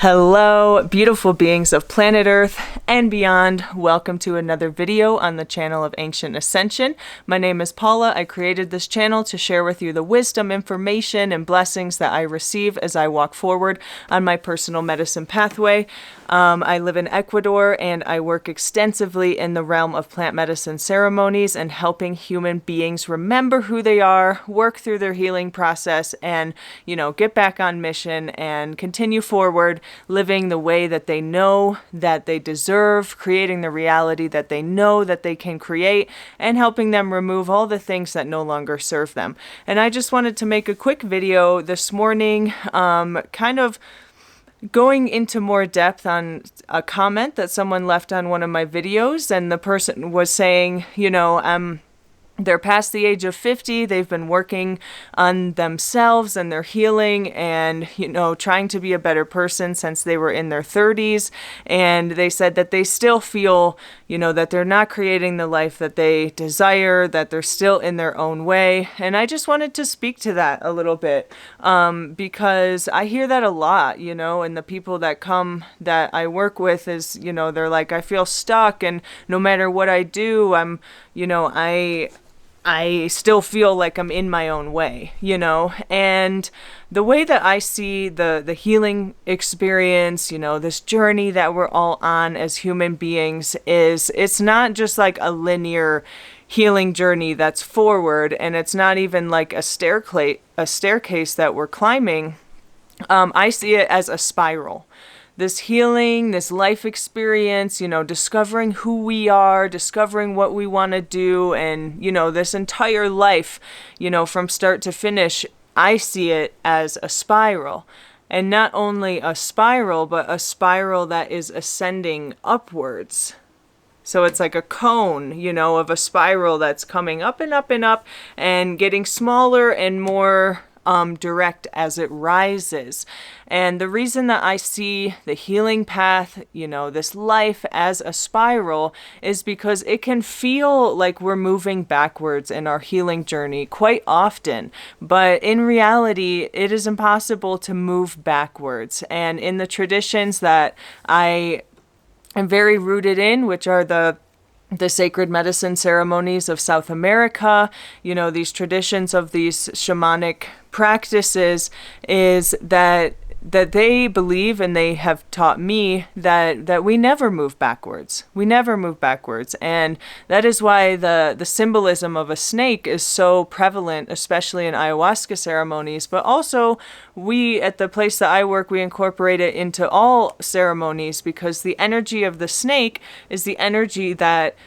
Hello, beautiful beings of planet Earth and beyond. Welcome to another video on the channel of Ancient Ascension. My name is Paula. I created this channel to share with you the wisdom, information, and blessings that I receive as I walk forward on my personal medicine pathway. I live in Ecuador and I work extensively in the realm of plant medicine ceremonies and helping human beings remember who they are, work through their healing process, and, get back on mission and continue forward, living the way that they know that they deserve, creating the reality that they know that they can create, and helping them remove all the things that no longer serve them. And I just wanted to make a quick video this morning, kind of going into more depth on a comment that someone left on one of my videos, and the person was saying, they're past the age of 50, they've been working on themselves and their healing and, trying to be a better person since they were in their 30s. And they said that they still feel, that they're not creating the life that they desire, that they're still in their own way. And I just wanted to speak to that a little bit because I hear that a lot, and the people that come that I work with is, they're like, I feel stuck and no matter what I do, I still feel like I'm in my own way, and the way that I see the healing experience, this journey that we're all on as human beings is it's not just like a linear healing journey that's forward, and it's not even like a staircase that we're climbing. I see it as a spiral. This healing, this life experience, discovering who we are, discovering what we want to do, and, this entire life, from start to finish, I see it as a spiral. And not only a spiral, but a spiral that is ascending upwards. So it's like a cone, of a spiral that's coming up and up and up and getting smaller and more direct as it rises. And the reason that I see the healing path, this life as a spiral is because it can feel like we're moving backwards in our healing journey quite often. But in reality, it is impossible to move backwards. And in the traditions that I am very rooted in, which are the sacred medicine ceremonies of South America, these traditions of these shamanic practices, is that they believe, and they have taught me that we never move backwards. We never move backwards. And that is why the symbolism of a snake is so prevalent, especially in ayahuasca ceremonies. But also, we, at the place that I work, we incorporate it into all ceremonies because the energy of the snake is the energy that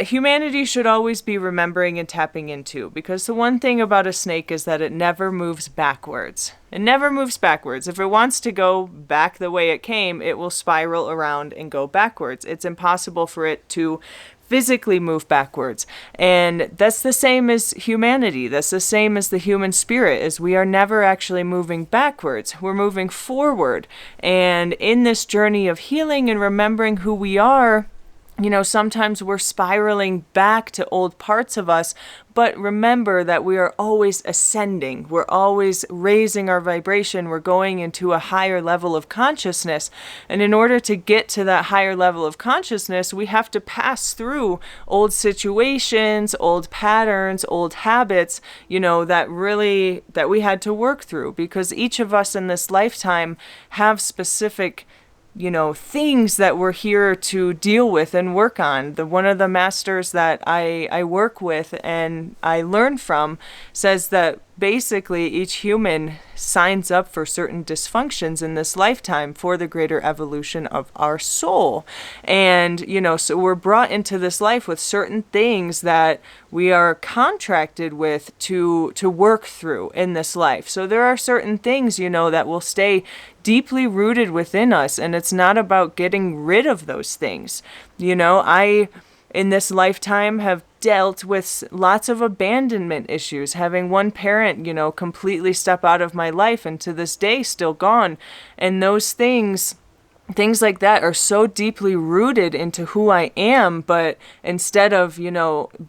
humanity should always be remembering and tapping into. Because the one thing about a snake is that it never moves backwards. It never moves backwards. If it wants to go back the way it came, it will spiral around and go backwards. It's impossible for it to physically move backwards. And that's the same as humanity. That's the same as the human spirit, is we are never actually moving backwards. We're moving forward. And in this journey of healing and remembering who we are, sometimes we're spiraling back to old parts of us, but remember that we are always ascending. We're always raising our vibration. We're going into a higher level of consciousness. And in order to get to that higher level of consciousness, we have to pass through old situations, old patterns, old habits, that we had to work through, because each of us in this lifetime have specific things that we're here to deal with and work on. One of the masters that I work with and I learn from says that basically each human signs up for certain dysfunctions in this lifetime for the greater evolution of our soul. And, so we're brought into this life with certain things that we are contracted with to work through in this life. So there are certain things, that will stay deeply rooted within us. And it's not about getting rid of those things. I, in this lifetime, have dealt with lots of abandonment issues, having one parent, completely step out of my life and to this day still gone. And those things like that are so deeply rooted into who I am. But instead of,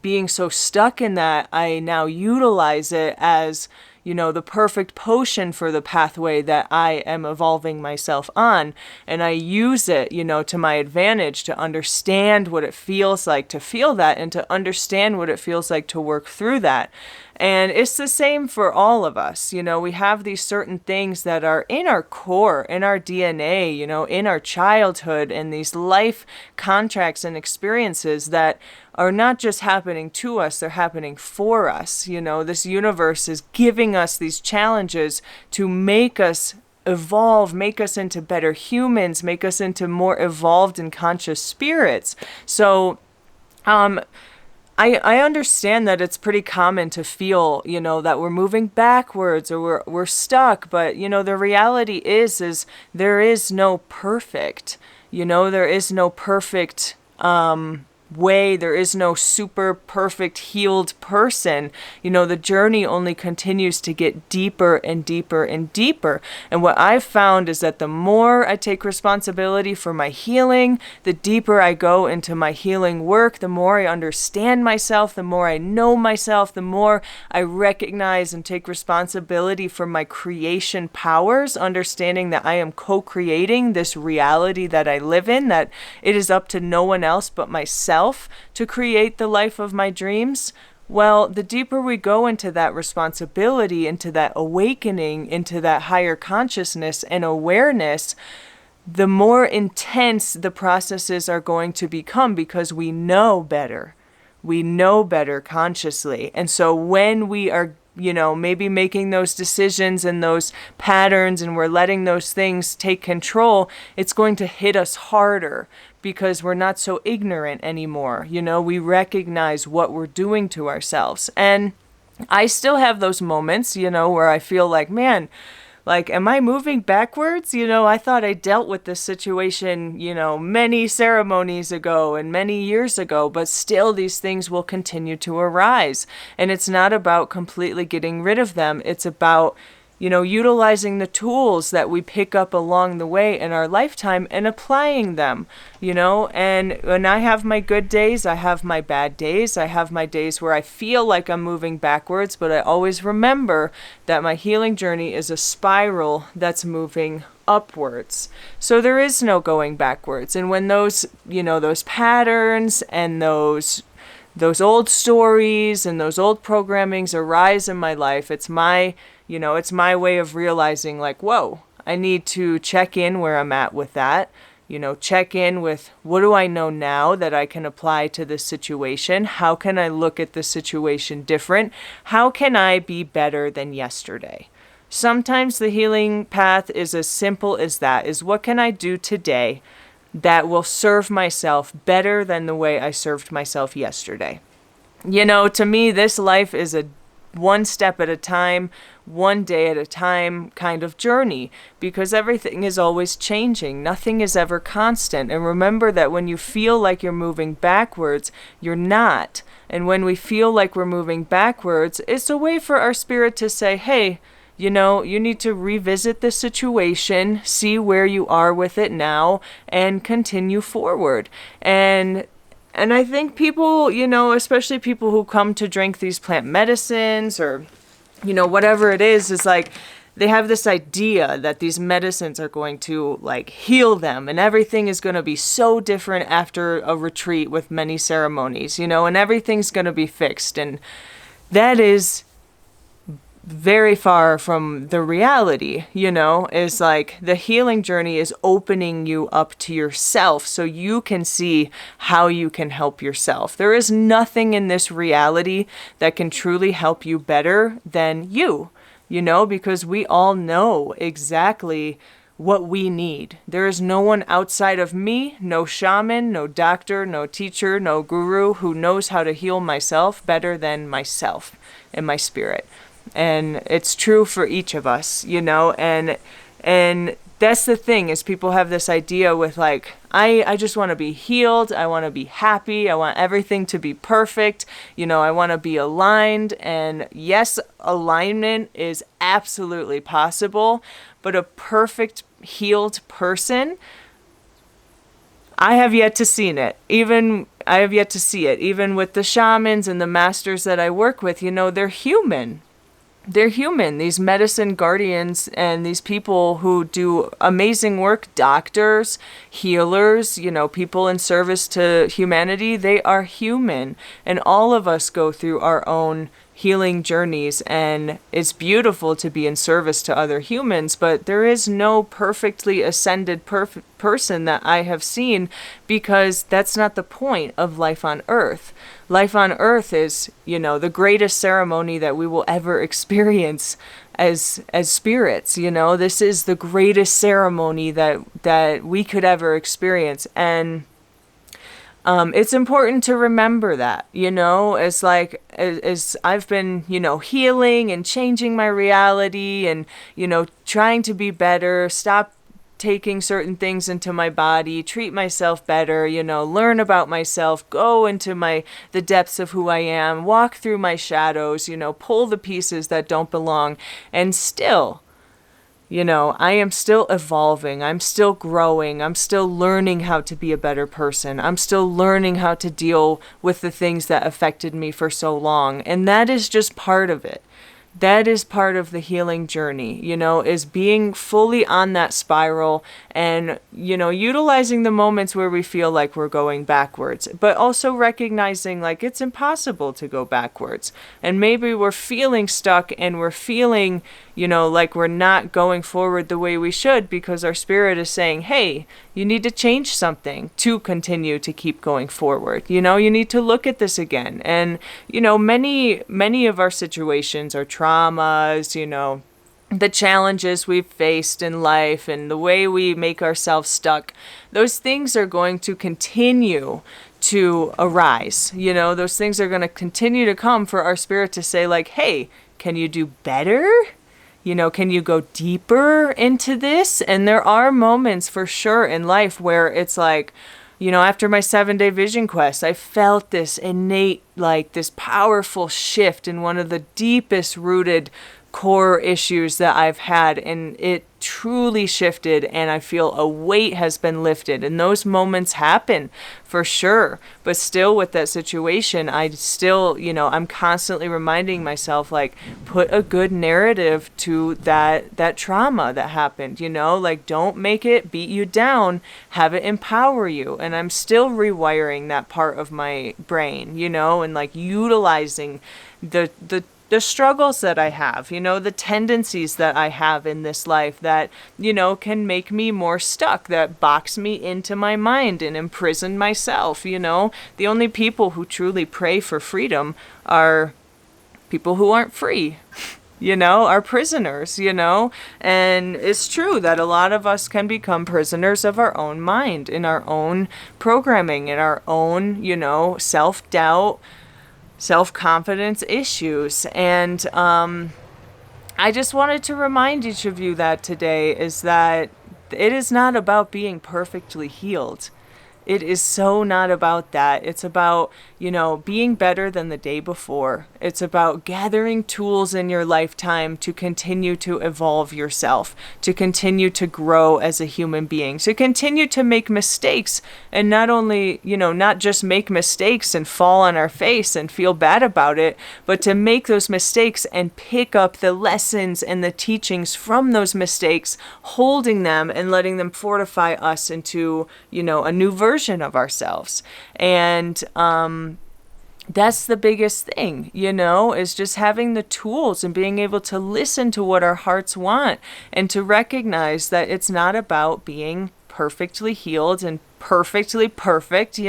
being so stuck in that, I now utilize it as, the perfect potion for the pathway that I am evolving myself on. And I use it, to my advantage to understand what it feels like to feel that and to understand what it feels like to work through that. And it's the same for all of us. We have these certain things that are in our core, in our DNA, in our childhood, and these life contracts and experiences that are not just happening to us, they're happening for us. This universe is giving us these challenges to make us evolve, make us into better humans, make us into more evolved and conscious spirits. So, I understand that it's pretty common to feel, that we're moving backwards or we're stuck, but, the reality is there is no perfect, there is no perfect, way. There is no super perfect healed person. The journey only continues to get deeper and deeper and deeper. And what I've found is that the more I take responsibility for my healing, the deeper I go into my healing work, the more I understand myself, the more I know myself, the more I recognize and take responsibility for my creation powers, understanding that I am co-creating this reality that I live in, that it is up to no one else but myself to create the life of my dreams. Well, the deeper we go into that responsibility, into that awakening, into that higher consciousness and awareness, the more intense the processes are going to become because we know better. We know better consciously. And so when we are maybe making those decisions and those patterns and we're letting those things take control, it's going to hit us harder because we're not so ignorant anymore. We recognize what we're doing to ourselves. And I still have those moments, where I feel like, man, am I moving backwards? I thought I dealt with this situation, many ceremonies ago and many years ago, but still these things will continue to arise. And it's not about completely getting rid of them. It's about, utilizing the tools that we pick up along the way in our lifetime and applying them, and when I have my good days, I have my bad days. I have my days where I feel like I'm moving backwards, but I always remember that my healing journey is a spiral that's moving upwards. So there is no going backwards. And when those patterns and those old stories and those old programmings arise in my life, it's my way of realizing whoa, I need to check in where I'm at with that. Check in with what do I know now that I can apply to this situation? How can I look at the situation different? How can I be better than yesterday? Sometimes the healing path is as simple as that, is what can I do today that will serve myself better than the way I served myself yesterday? To me, this life is a one step at a time, one day at a time kind of journey, because everything is always changing. Nothing is ever constant. And remember that when you feel like you're moving backwards, you're not. And when we feel like we're moving backwards, it's a way for our spirit to say, hey, you need to revisit the situation, see where you are with it now, and continue forward. And I think people, especially people who come to drink these plant medicines or, whatever it is they have this idea that these medicines are going to heal them and everything is going to be so different after a retreat with many ceremonies, and everything's going to be fixed. And that is very far from the reality, is the healing journey is opening you up to yourself so you can see how you can help yourself. There is nothing in this reality that can truly help you better than you, because we all know exactly what we need. There is no one outside of me, no shaman, no doctor, no teacher, no guru who knows how to heal myself better than myself and my spirit. And it's true for each of us, and that's the thing is people have this idea with I just want to be healed. I want to be happy. I want everything to be perfect. I want to be aligned. And yes, alignment is absolutely possible, but a perfect healed person, I have yet to see it. I have yet to see it. Even with the shamans and the masters that I work with, they're human. they're human. These medicine guardians and these people who do amazing work, doctors, healers, people in service to humanity, they are human. And all of us go through our own healing journeys, and it's beautiful to be in service to other humans, but there is no perfectly ascended person that I have seen, because that's not the point of life on earth. Life on earth is, the greatest ceremony that we will ever experience as spirits. This is the greatest ceremony that we could ever experience. And it's important to remember that, as I've been, healing and changing my reality and, trying to be better, stop taking certain things into my body, treat myself better, learn about myself, go into the depths of who I am, walk through my shadows, pull the pieces that don't belong, and still, I am still evolving. I'm still growing. I'm still learning how to be a better person. I'm still learning how to deal with the things that affected me for so long. And that is just part of it. That is part of the healing journey, is being fully on that spiral and, utilizing the moments where we feel like we're going backwards, but also recognizing like it's impossible to go backwards. And maybe we're feeling stuck and we're feeling, like we're not going forward the way we should, because our spirit is saying, hey, you need to change something to continue to keep going forward. You need to look at this again. And, many of our situations are traumas, the challenges we've faced in life and the way we make ourselves stuck. Those things are going to continue to arise. Those things are going to continue to come for our spirit to say like, hey, can you do better? Can you go deeper into this? And there are moments for sure in life where it's like, after my 7-day vision quest, I felt this innate, like this powerful shift in one of the deepest rooted core issues that I've had, and it truly shifted, and I feel a weight has been lifted. And those moments happen for sure, but still with that situation, I still, I'm constantly reminding myself, like, put a good narrative to that trauma that happened, like, don't make it beat you down, have it empower you. And I'm still rewiring that part of my brain, and like utilizing the struggles that I have, the tendencies that I have in this life that, can make me more stuck, that box me into my mind and imprison myself. The only people who truly pray for freedom are people who aren't free, are prisoners, and it's true that a lot of us can become prisoners of our own mind, in our own programming, in our own, self-doubt, self-confidence issues. And I just wanted to remind each of you that today is that it is not about being perfectly healed. It is so not about that. It's about, being better than the day before. It's about gathering tools in your lifetime to continue to evolve yourself, to continue to grow as a human being, to continue to make mistakes, and not only, not just make mistakes and fall on our face and feel bad about it, but to make those mistakes and pick up the lessons and the teachings from those mistakes, holding them and letting them fortify us into, a new version of ourselves. And that's the biggest thing, is just having the tools and being able to listen to what our hearts want, and to recognize that it's not about being perfectly healed and perfectly perfect.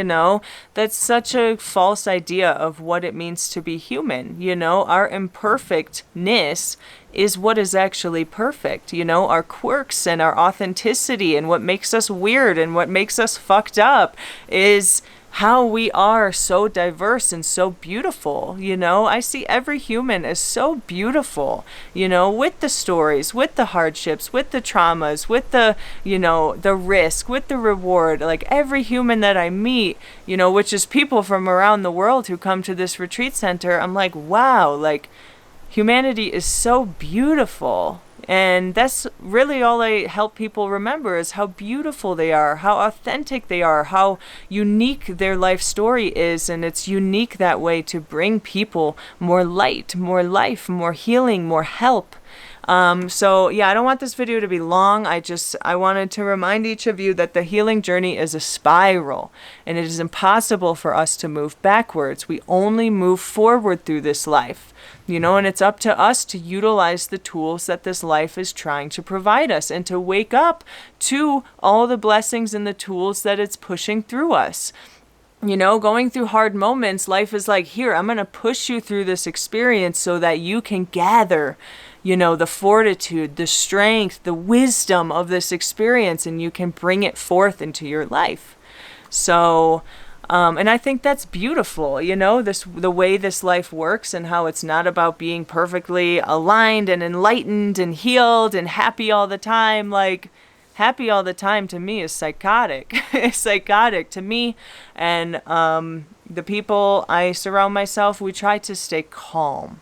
That's such a false idea of what it means to be human. Our imperfectness is what is actually perfect. Our quirks and our authenticity and what makes us weird and what makes us fucked up is how we are so diverse and so beautiful. I see every human as so beautiful, with the stories, with the hardships, with the traumas, with the, the risk, with the reward. Like every human that I meet, which is people from around the world who come to this retreat center, I'm like, wow, like humanity is so beautiful. And that's really all I help people remember, is how beautiful they are, how authentic they are, how unique their life story is. And it's unique that way to bring people more light, more life, more healing, more help. So yeah, I don't want this video to be long. I wanted to remind each of you that the healing journey is a spiral, and it is impossible for us to move backwards. We only move forward through this life, and it's up to us to utilize the tools that this life is trying to provide us, and to wake up to all the blessings and the tools that it's pushing through us. Going through hard moments, life is like, here, I'm going to push you through this experience so that you can gather, the fortitude, the strength, the wisdom of this experience, and you can bring it forth into your life. So, and I think that's beautiful, the way this life works, and how it's not about being perfectly aligned and enlightened and healed and happy all the time. Like, happy all the time to me is psychotic. It's psychotic to me. And the people I surround myself, we try to stay calm.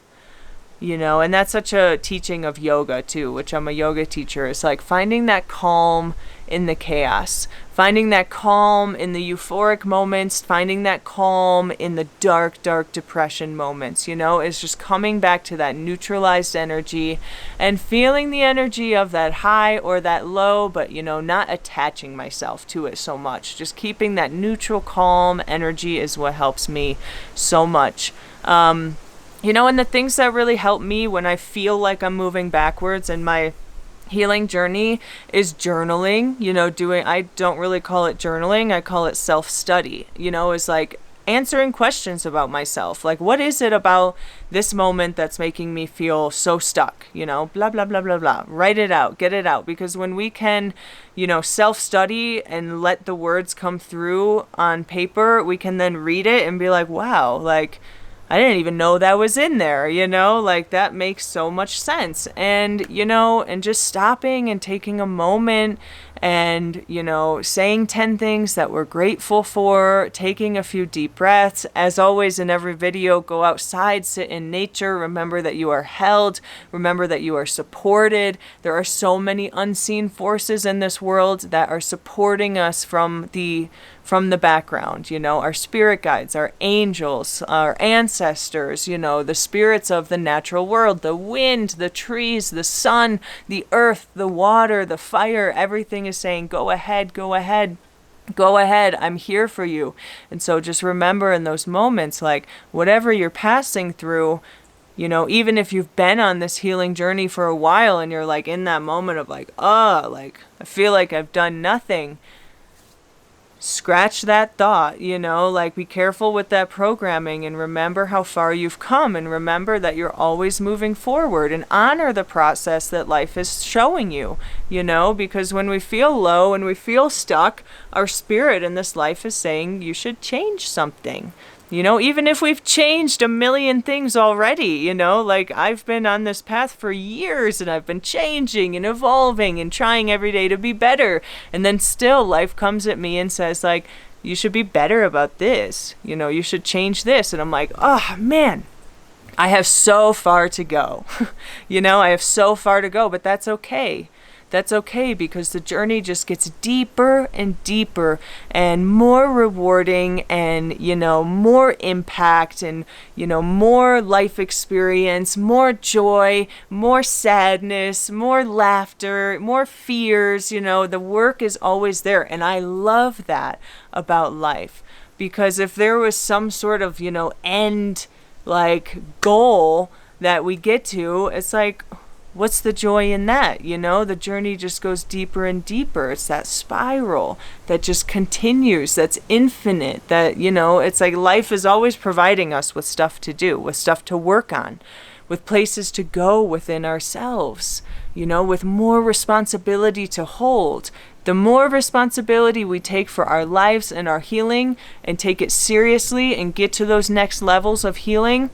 And that's such a teaching of yoga too, which I'm a yoga teacher. It's like finding that calm in the chaos, finding that calm in the euphoric moments, finding that calm in the dark, dark depression moments, it's just coming back to that neutralized energy and feeling the energy of that high or that low, but, not attaching myself to it so much. Just keeping that neutral, calm energy is what helps me so much. And the things that really help me when I feel like I'm moving backwards in my healing journey is journaling. I don't really call it journaling. I call it self-study. Is like answering questions about myself. Like, what is it about this moment that's making me feel so stuck? Blah, blah, blah, blah, blah. Write it out, get it out. Because when we can, self-study and let the words come through on paper, we can then read it and be like, wow, like, I didn't even know that was in there, like that makes so much sense. And, and just stopping and taking a moment and, saying 10 things that we're grateful for, taking a few deep breaths. As always, in every video, go outside, sit in nature, remember that you are held, remember that you are supported. There are so many unseen forces in this world that are supporting us from the background, our spirit guides, our angels, our ancestors, the spirits of the natural world, the wind, the trees, the sun, the earth, the water, the fire, everything is saying, go ahead, go ahead. Go ahead, I'm here for you. And so just remember in those moments, like whatever you're passing through, even if you've been on this healing journey for a while and you're like in that moment of like, like I feel like I've done nothing. Scratch that thought, like be careful with that programming and remember how far you've come and remember that you're always moving forward and honor the process that life is showing you, because when we feel low and we feel stuck, our spirit in this life is saying you should change something. Even if we've changed a million things already, like I've been on this path for years and I've been changing and evolving and trying every day to be better. And then still life comes at me and says like, you should be better about this. You should change this. And I'm like, oh man, I have so far to go. I have so far to go, but that's okay. That's okay because the journey just gets deeper and deeper and more rewarding and, more impact and, more life experience, more joy, more sadness, more laughter, more fears. The work is always there. And I love that about life because if there was some sort of, end like goal that we get to, it's like, what's the joy in that? The journey just goes deeper and deeper. It's that spiral that just continues, that's infinite, that, it's like life is always providing us with stuff to do, with stuff to work on, with places to go within ourselves, with more responsibility to hold. The more responsibility we take for our lives and our healing and take it seriously and get to those next levels of healing,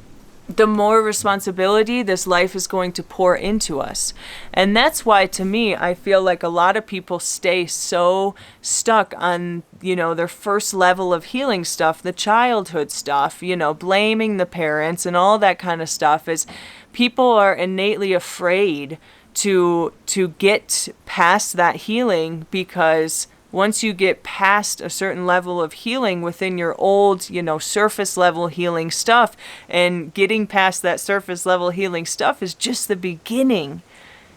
the more responsibility this life is going to pour into us. And that's why, to me, I feel like a lot of people stay so stuck on, their first level of healing stuff, the childhood stuff, blaming the parents and all that kind of stuff, is people are innately afraid to get past that healing, because once you get past a certain level of healing within your old, surface level healing stuff, and getting past that surface level healing stuff is just the beginning.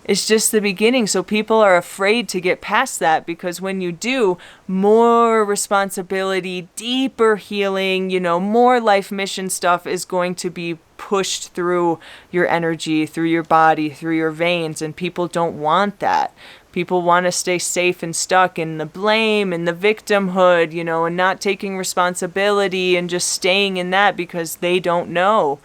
It's just the beginning. So people are afraid to get past that, because when you do, more responsibility, deeper healing, more life mission stuff is going to be pushed through your energy, through your body, through your veins, and people don't want that. People want to stay safe and stuck in the blame and the victimhood, and not taking responsibility and just staying in that because they don't know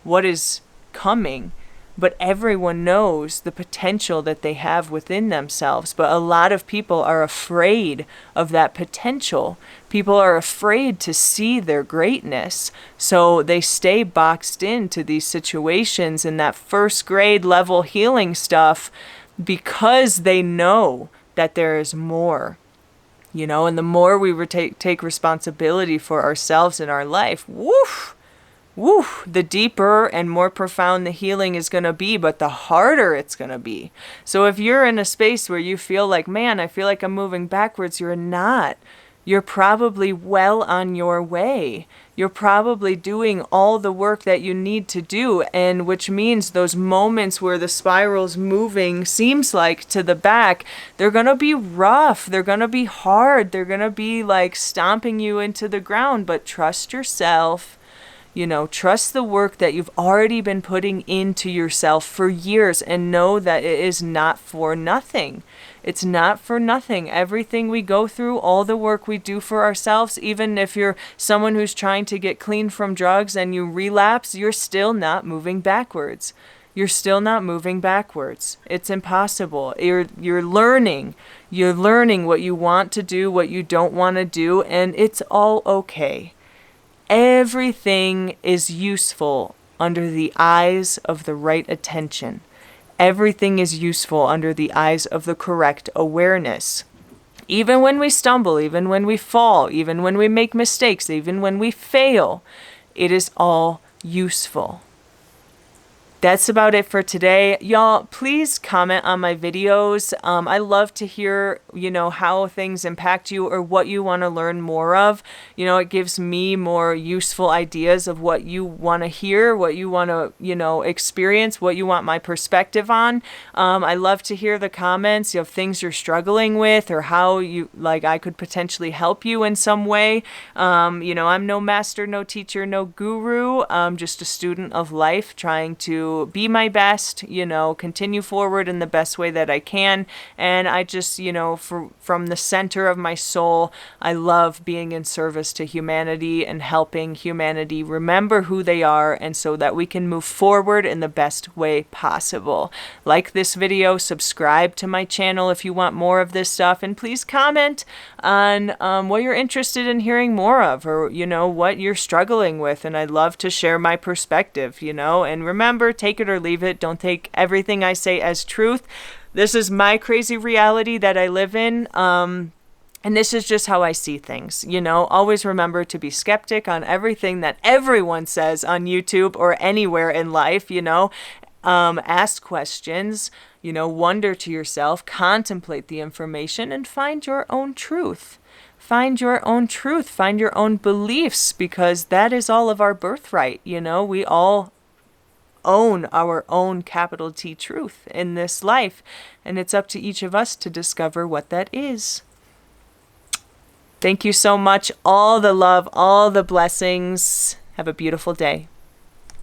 what is coming. But everyone knows the potential that they have within themselves. But a lot of people are afraid of that potential. People are afraid to see their greatness. So they stay boxed into these situations and that first grade level healing stuff, because they know that there is more. And the more we take responsibility for ourselves in our life, the deeper and more profound the healing is going to be, but the harder it's going to be. So if you're in a space where you feel like, man, I feel like I'm moving backwards, you're not. You're probably well on your way. You're probably doing all the work that you need to do, and which means those moments where the spiral's moving seems like to the back, they're going to be rough. They're going to be hard. They're going to be like stomping you into the ground, but trust yourself. Trust the work that you've already been putting into yourself for years, and know that it is not for nothing. It's not for nothing. Everything we go through, all the work we do for ourselves, even if you're someone who's trying to get clean from drugs and you relapse, you're still not moving backwards. You're still not moving backwards. It's impossible. You're learning. You're learning what you want to do, what you don't want to do, and it's all okay. Everything is useful under the eyes of the right attention. Everything is useful under the eyes of the correct awareness. Even when we stumble, even when we fall, even when we make mistakes, even when we fail, it is all useful. That's about it for today. Y'all, please comment on my videos. I love to hear, how things impact you or what you want to learn more of. It gives me more useful ideas of what you want to hear, what you want to, experience, what you want my perspective on. I love to hear the comments of things you're struggling with, or how I could potentially help you in some way. I'm no master, no teacher, no guru. I'm just a student of life trying to be my best, continue forward in the best way that I can. And I just, from the center of my soul, I love being in service to humanity and helping humanity remember who they are, and so that we can move forward in the best way possible. Like this video, subscribe to my channel if you want more of this stuff, and please comment on what you're interested in hearing more of, or, what you're struggling with. And I'd love to share my perspective, and remember, take it or leave it. Don't take everything I say as truth. This is my crazy reality that I live in. And this is just how I see things. Always remember to be skeptic on everything that everyone says on YouTube or anywhere in life. Ask questions, wonder to yourself, contemplate the information, and find your own truth. Find your own truth, find your own beliefs, because that is all of our birthright. We all own our own capital T truth in this life, and it's up to each of us to discover what that is. Thank you so much. All the love, all the blessings. Have a beautiful day.